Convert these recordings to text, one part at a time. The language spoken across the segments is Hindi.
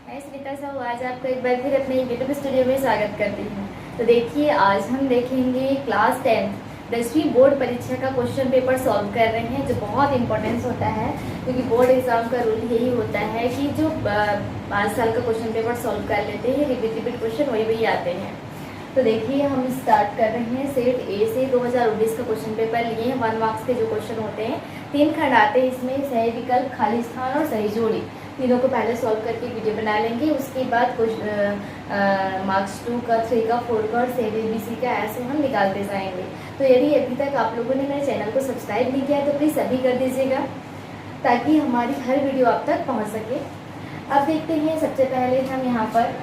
मैं स्मिता साहू आज आपको एक बार फिर अपने यूट्यूब स्टूडियो में स्वागत करती हूँ। तो देखिए आज हम देखेंगे क्लास 10 10वीं बोर्ड परीक्षा का क्वेश्चन पेपर सॉल्व कर रहे हैं, जो बहुत इंपॉर्टेंस होता है क्योंकि बोर्ड एग्जाम का रूल यही होता है कि जो 5 साल का क्वेश्चन पेपर सॉल्व कर लेते हैं, रिपीट क्वेश्चन वही आते हैं। तो देखिए हम स्टार्ट कर रहे हैं सेट ए से 2019 का क्वेश्चन पेपर लिए हैं। 1 मार्क्स के जो क्वेश्चन होते हैं 3 खंड आते हैं, इसमें सही विकल्प, खाली स्थान और सही जोड़ी तीनों को पहले सॉल्व करके वीडियो बना लेंगे। उसके बाद मार्क्स 2 का, 3 का, 4 का और सेट ABC का ऐसे हम निकालते जाएंगे। तो यदि अभी तक आप लोगों ने मेरे चैनल को सब्सक्राइब नहीं किया है तो प्लीज़ अभी कर दीजिएगा ताकि हमारी हर वीडियो आप तक पहुँच सके। अब देखते हैं, सबसे पहले हम यहाँ पर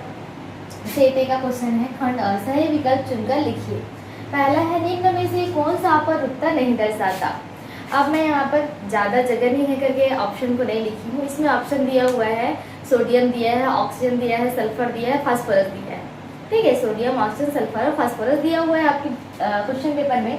सेट ए का क्वेश्चन है, खंड अ, सही विकल्प चुनकर लिखिए। पहला है, निम्न में से कौन सा अपरूपता नहीं दर्शाता। अब मैं यहाँ पर ज़्यादा जगह नहीं है करके ऑप्शन को नहीं लिखी हूँ। इसमें ऑप्शन दिया हुआ है, सोडियम दिया है, ऑक्सीजन दिया है, सल्फर दिया है, फास्फोरस दिया है। ठीक है, सोडियम, ऑक्सीजन, सल्फर और फास्फोरस दिया हुआ है आपके क्वेश्चन पेपर में।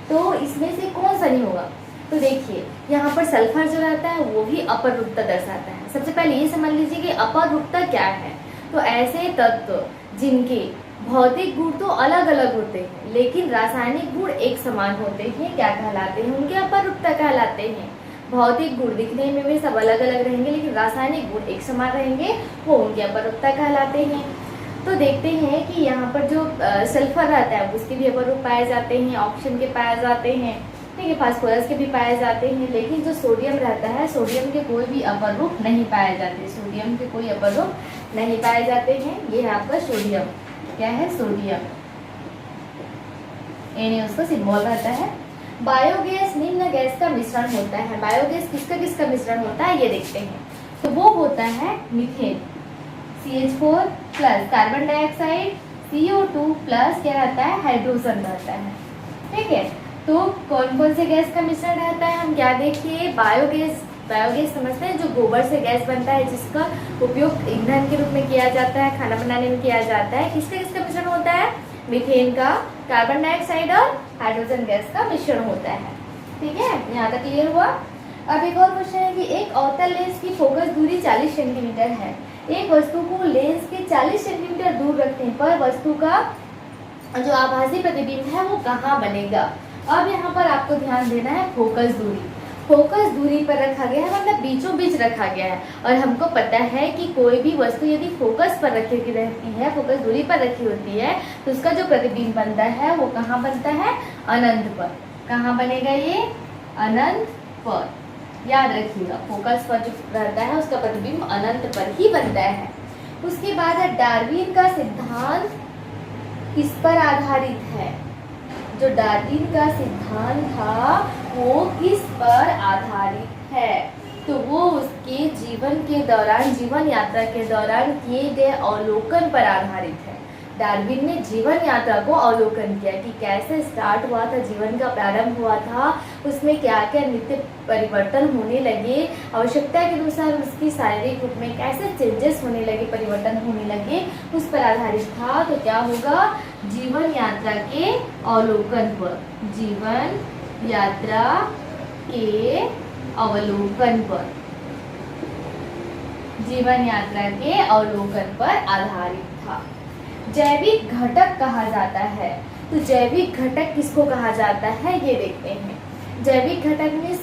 तो इसमें से कौन सा नहीं होगा। तो देखिए यहाँ पर सल्फर जो रहता है वो भी अपरूपता दर्शाता है। सबसे पहले ये समझ लीजिए कि अपरूपता क्या है। तो ऐसे तत्व जिनके भौतिक गुण तो अलग अलग होते हैं लेकिन रासायनिक गुण एक समान होते हैं, क्या कहलाते हैं, उनके अपरूपता कहलाते हैं। भौतिक गुण दिखने में भी सब अलग अलग रहेंगे लेकिन रासायनिक गुण एक समान रहेंगे, वो उनके अपरूपता कहलाते हैं। तो देखते हैं कि यहाँ पर जो सल्फर रहता है उसके भी अपरूप पाए जाते हैं, ऑक्सीजन के पाए जाते हैं, ठीक है, फास्फोरस के भी पाए जाते हैं। लेकिन जो सोडियम रहता है, सोडियम के कोई भी अपरूप नहीं पाए जाते, सोडियम के कोई अपरूप नहीं पाए जाते हैं। ये है आपका सोडियम, क्या है, सोडियम, यानी उसका सिंबल रहता है। बायोगैस निम्न गैस का मिश्रण होता है। बायोगैस किसका किसका मिश्रण होता है ये देखते हैं। तो वो होता है methane, CH4 plus carbon dioxide, CO2 plus क्या रहता है, हाइड्रोजन रहता है। ठीक है, तो कौन कौन से गैस का मिश्रण रहता है हम क्या देखिए। बायोगैस समझते हैं, जो गोबर से गैस बनता है जिसका उपयोग ईंधन के रूप में किया जाता है, खाना बनाने में किया जाता है। किसका किसका मिश्रण होता है, मीथेन का, कार्बन डाइऑक्साइड और हाइड्रोजन गैस का मिश्रण होता है। ठीक है, यहाँ तक क्लियर हुआ। अब एक और क्वेश्चन है कि एक अवतल लेंस की फोकस दूरी 40 सेंटीमीटर है। एक वस्तु को लेंस के 40 सेंटीमीटर दूर रखने पर वस्तु का जो आभासी प्रतिबिंब है वो कहाँ बनेगा। अब यहाँ पर आपको ध्यान देना है, फोकस दूरी पर रखा गया है, मतलब बीचों बीच रखा गया है। और हमको पता है कि कोई भी वस्तु यदि फोकस पर रखी रहती है, फोकस दूरी पर रखी होती है, तो उसका जो प्रतिबिंब बनता है वो कहाँ बनता है, अनंत पर। कहाँ बनेगा ये, अनंत पर। याद रखिएगा, फोकस पर जो रहता है उसका प्रतिबिंब अनंत पर ही बनता है। उसके बाद है, डार्विन का सिद्धांत किस पर आधारित है। जो डार्विन का सिद्धांत था वो किस पर आधारित है, तो वो उसके जीवन यात्रा के दौरान किए गए अवलोकन पर आधारित है। डार्विन ने जीवन यात्रा को अवलोकन किया कि कैसे स्टार्ट हुआ था, जीवन का प्रारंभ हुआ था, उसमें क्या क्या नित्य परिवर्तन होने लगे, आवश्यकता के अनुसार उसकी शारीरिक रूप में कैसे चेंजेस होने लगे, परिवर्तन होने लगे, उस पर आधारित था। तो क्या होगा, जीवन यात्रा के अवलोकन पर, जीवन यात्रा के अवलोकन पर, जीवन यात्रा के अवलोकन पर आधारित था। जैविक घटक कहा जाता है। तो जैविक घटक किसको कहा जाता है ये देखते हैं। जैविक घटक में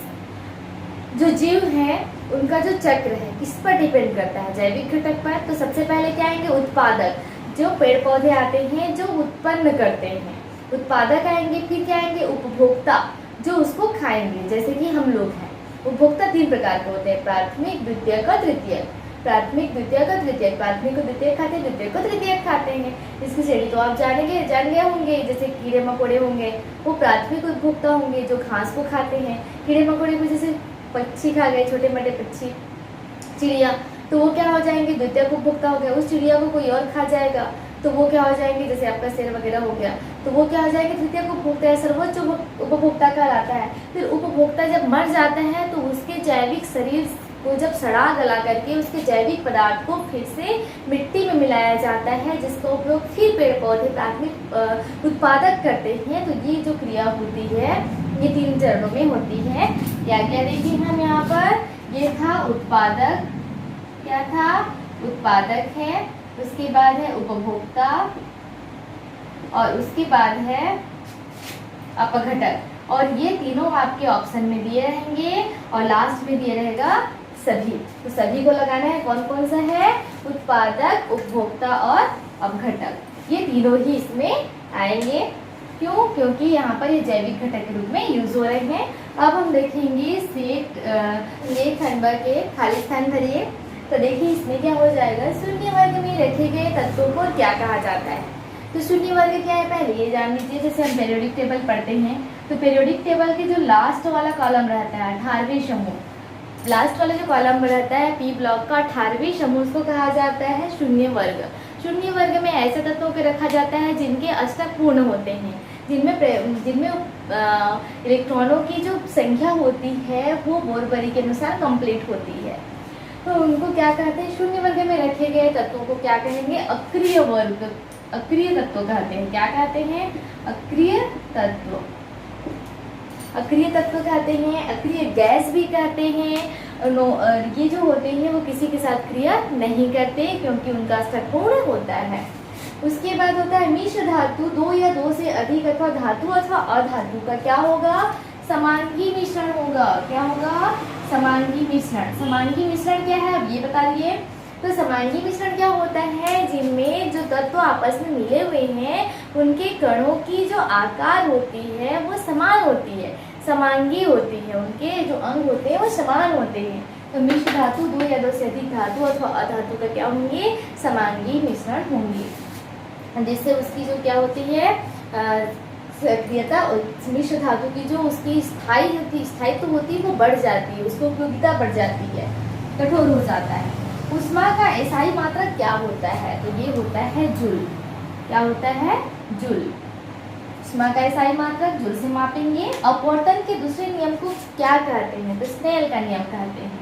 जो जीव है उनका जो चक्र है किस पर डिपेंड करता है, जैविक घटक पर। तो सबसे पहले क्या आएंगे, उत्पादक, जो पेड़ पौधे आते हैं जो उत्पन्न करते हैं, उत्पादक आएंगे। फिर क्या आएंगे, उपभोक्ता, जो उसको खाएंगे, जैसे कि हम लोग हैं। उपभोक्ता 3 प्रकार के होते हैं, प्राथमिक, द्वितीयक और तृतीयक। प्राथमिक, द्वितीयक और तृतीयक। प्राथमिक को द्वितीयक खाते हैं, द्वितीयक को तृतीयक खाते हैं। इसकी श्रेणी तो आप जान गए होंगे, जैसे कीड़े मकोड़े होंगे वो प्राथमिक उपभोक्ता होंगे जो घास को खाते हैं। कीड़े मकोड़े को जैसे पक्षी खा गए, छोटे मोटे पक्षी, चिड़िया, तो वो क्या हो जाएंगे, द्वितीयक उपभोक्ता हो गया। उस चिड़िया को कोई और खा जाएगा तो वो क्या हो जाएंगे, जैसे आपका शेर वगैरह हो गया, तो वो क्या हो जाएंगे, तृतीयक उपभोक्ता है, सर्वोच्च उपभोक्ता कहलाता है। फिर उपभोक्ता जब मर जाता है तो उसके जैविक शरीर को जब सड़ा गला करके उसके जैविक पदार्थ को फिर से मिट्टी में मिलाया जाता है, जिसका उपयोग फिर पेड़ पौधे प्राथमिक उत्पादक करते हैं। तो ये जो क्रिया होती है ये 3 चरणों में होती है। क्या क्या देखिए हम यहाँ पर, ये था उत्पादक, क्या था उत्पादक है, उसके बाद है उपभोक्ता और उसके बाद है अपघटक। और ये तीनों आपके ऑप्शन में दिए रहेंगे और लास्ट में दिए रहेगा सभी। तो सभी को लगाना है, कौन कौन सा है, उत्पादक, उपभोक्ता और अपघटक। ये तीनों ही इसमें आएंगे। क्यों? क्योंकि यहाँ पर ये जैविक घटक के रूप में यूज हो रहे हैं। अब हम देखेंगे सेट खंड के खाली स्थान भरिए। तो देखिए इसमें क्या हो जाएगा, शून्य वर्ग में रखे गए तत्वों को क्या कहा जाता है। तो शून्य वर्ग क्या है पहले ये जान लीजिए। जैसे हम पीरियोडिक टेबल पढ़ते हैं तो पीरियोडिक टेबल के जो लास्ट वाला कॉलम रहता है 18वें समूह, लास्ट वाला जो कॉलम रहता है पी ब्लॉक का 18वें समूह, उसको कहा जाता है शून्य वर्ग। शून्य वर्ग में ऐसे तत्वों को रखा जाता है जिनके अष्टक पूर्ण होते हैं, जिनमें इलेक्ट्रॉनों की जो संख्या होती है वो बोरबरी के अनुसार कंप्लीट होती है। तो उनको क्या कहते हैं, शून्य वर्ग में रखे गए तत्वों को क्या कहेंगे, अक्रिय वर्ग, अक्रिय तत्व कहते हैं। क्या कहते हैं, अक्रिय तत्व, अक्रिय तत्व कहते हैं, अक्रिय गैस भी कहते हैं। ये जो होते हैं वो किसी के साथ क्रिया नहीं करते क्योंकि उनका अष्टक पूर्ण होता है। उसके बाद होता है मिश्र धातु, दो या दो से अधिक अथवा धातु अथवा अधातु का क्या होगा, समांगी मिश्रण होगा। क्या होगा, समांगी मिश्रण। समांगी मिश्रण क्या है अब ये बता दिए। तो समांगी मिश्रण क्या होता है, जिनमें जो तत्व आपस में मिले हुए हैं उनके कणों की जो आकार होती है वो समान होती है, समांगी होती है, उनके जो अंग होते हैं वो समान होते हैं। तो मिश्र धातु, दो या दो से अधिक धातु अथवा अधातु का क्या होंगे, समांगी मिश्रण होंगे, जिससे उसकी जो क्या होती है सक्रियता, मिश्र धातु की जो उसकी स्थायित्व होती है वो बढ़ जाती है, उसकी उपयोगिता बढ़ जाती है, कठोर हो जाता है। ऊष्मा का एसआई मात्रक क्या होता है, तो ये होता है जूल। क्या होता है, जूल। ऊष्मा का एसआई मात्रक जूल से मापेंगे। अपवर्तन के दूसरे नियम को क्या कहते हैं, तो स्नेल का नियम कहते हैं।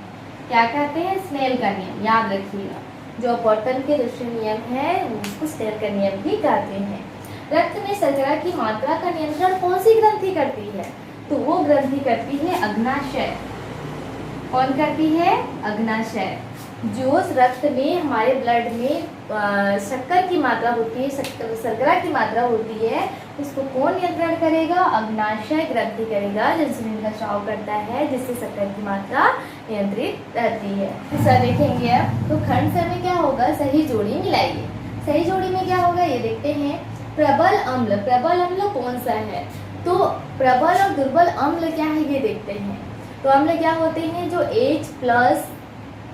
क्या कहते हैं, स्नेल का नियम, याद रखिएगा। जो अपवर्तन के दूसरे नियम है उसको स्नेल का नियम भी कहते हैं। रक्त में शर्करा की मात्रा का नियंत्रण कौन सी ग्रंथि करती है, तो वो ग्रंथि करती है अग्नाशय। कौन करती है, अग्नाशय। जो रक्त में, हमारे ब्लड में शक्कर की मात्रा होती है, शर्करा की मात्रा होती है, उसको कौन नियंत्रण करेगा, अग्नाशय ग्रंथि करेगा, जो इंसुलिन का स्राव करता है, जिससे शक्कर की मात्रा नियंत्रित रहती है। सर देखेंगे अब, तो खंड से में क्या होगा, सही जोड़ी मिलाइए। सही जोड़ी में क्या होगा ये देखते हैं। प्रबल अम्ल, प्रबल अम्ल कौन सा है, तो प्रबल और दुर्बल अम्ल क्या है ये देखते हैं। तो अम्ल क्या होते हैं, जो H+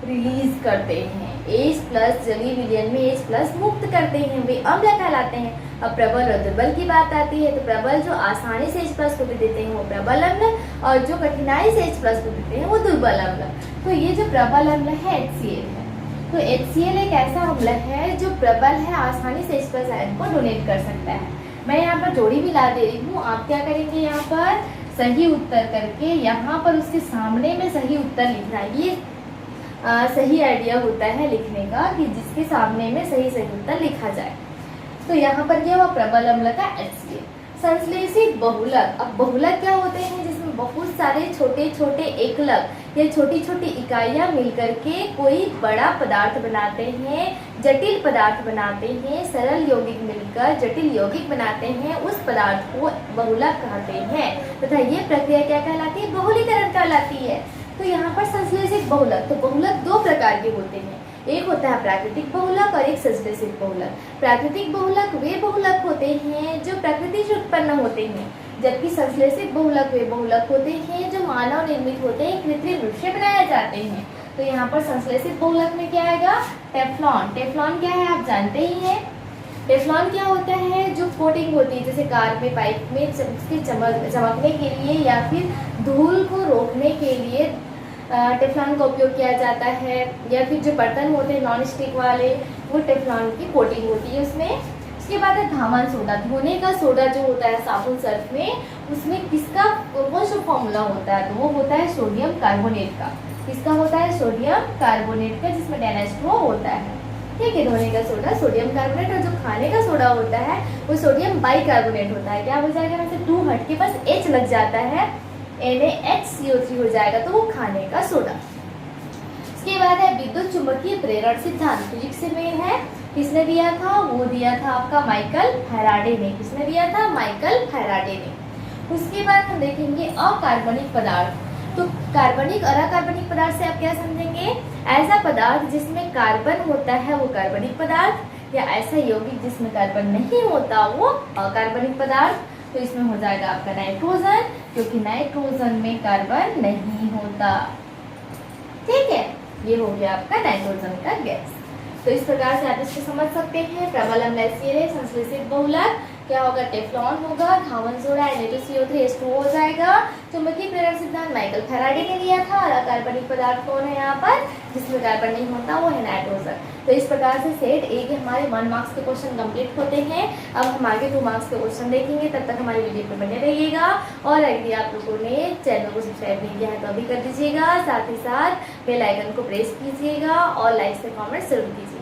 रिलीज करते हैं, H+ जलीय विलयन में H+ मुक्त करते हैं, वे अम्ल कहलाते हैं। अब प्रबल और दुर्बल की बात आती है, तो प्रबल जो आसानी से H+ को दे देते हैं वो प्रबल अम्ल, और जो कठिनाई से H+ को देते हैं वो दुर्बल अम्ल। तो ये जो प्रबल अम्ल है HCl है। तो HCl एक ऐसा अम्ल है जो प्रबल है, आसानी से H+ आयन को डोनेट कर सकता है। मैं यहाँ पर जोड़ी मिला दे रही हूँ, आप क्या करेंगे, यहाँ पर सही उत्तर करके यहाँ पर उसके सामने में सही उत्तर लिखना है। ये सही आइडिया होता है लिखने का कि जिसके सामने में सही उत्तर लिखा जाए। तो यहाँ पर क्या हुआ, प्रबल अम्ल का HCl। संश्लेषित बहुलक, अब बहुलक क्या होते हैं, जिसमें बहुत सारे छोटे छोटे एकलक या छोटी छोटी इकाइयाँ मिलकर के कोई बड़ा पदार्थ बनाते हैं, जटिल पदार्थ बनाते हैं, सरल यौगिक मिलकर जटिल यौगिक बनाते हैं, उस पदार्थ को बहुलक कहते हैं तथा ये प्रक्रिया क्या कहलाती है, बहुलीकरण कहलाती है। तो यहाँ पर संश्लेषित बहुलक, तो बहुलक दो प्रकार के होते हैं, एक होता है प्राकृतिक बहुलक और एक संश्लेषित बहुलक। प्राकृतिक बहुलक वे बहुलक होते हैं जो प्रकृति से उत्पन्न होते हैं, जबकि संश्लेषित बहुलक वे बहुलक होते हैं जो मानव निर्मित होते हैं, कृत्रिम रूप से बनाए जाते हैं। तो यहाँ पर संश्लेषित बहुलक में क्या आएगा, टेफ्लॉन। टेफ्लॉन क्या है आप जानते ही हैं। टेफ्लॉन क्या होता है, जो कोटिंग होती है, जैसे कार में पाइप में उसके चमकने के लिए या फिर धूल को रोकने के लिए टेफ्लॉन का उपयोग किया जाता है, या फिर जो बर्तन होते हैं नॉन स्टिक वाले वो टेफ्लॉन की कोटिंग होती है उसमें। उसके बाद है धामन सोडा, धोने का सोडा जो होता है साबुन सर्फ में, उसमें किसका कौन सा फॉर्मूला होता है, तो वो होता है सोडियम कार्बोनेट का। किसका होता है, सोडियम कार्बोनेट का, जिसमें N2O होता है। ठीक है, धोने का सोडा सोडियम कार्बोनेट, और जो खाने का सोडा होता है वो सोडियम बाइकार्बोनेट होता है। क्या हो जाएगा, वैसे 2 हट के पास H लग जाता है, NaHCO3 हो जाएगा, तो वो खाने का सोडा। उसके बाद है विद्युत चुंबकीय प्रेरण सिद्धांत, फिजिक्स से मेन है। किसने दिया था? वो दिया था आपका माइकल फैराडे ने। किसने दिया था? माइकल फैराडे ने। उसके बाद हम देखेंगे अकार्बनिक पदार्थ। तो कार्बनिक और अकार्बनिक पदार्थ से आप क्या समझेंगे? ऐसा पदार्थ जिसमें कार्बन होता है वो कार्बनिक पदार्थ, या ऐसा यौगिक जिसमें कार्बन नहीं होता वो अकार्बनिक पदार्थ। तो इसमें हो जाएगा आपका नाइट्रोजन, क्योंकि नाइट्रोजन में कार्बन नहीं होता। ठीक है, ये हो गया आपका नाइट्रोजन का गैस। तो इस प्रकार से आप इसको समझ सकते हैं। प्रबल अम्ल HCl संश्लेषित बहुलक क्या होगा? टेफ्लॉन होगा, घावन सोडा Na2CO3H2O हो जाएगा। चुंबकीय प्रेरण सिद्धांत माइकल फैराडे ने दिया था। और अकार्बनिक पदार्थ कौन है यहाँ पर? जिसमें कार्बन नहीं होता वो है नाइट्रोजन। तो इस प्रकार से सेट ए के हमारे 1 मार्क्स के क्वेश्चन कंप्लीट होते हैं। अब हम आगे 2 मार्क्स के क्वेश्चन देखेंगे, तब तक हमारे वीडियो पर बने रहिएगा। और यदि आप लोगों ने चैनल को सब्सक्राइब नहीं किया है तो अभी कर दीजिएगा, साथ ही साथ बेल आइकन को प्रेस कीजिएगा और लाइक से कॉमेंट जरूर कीजिएगा।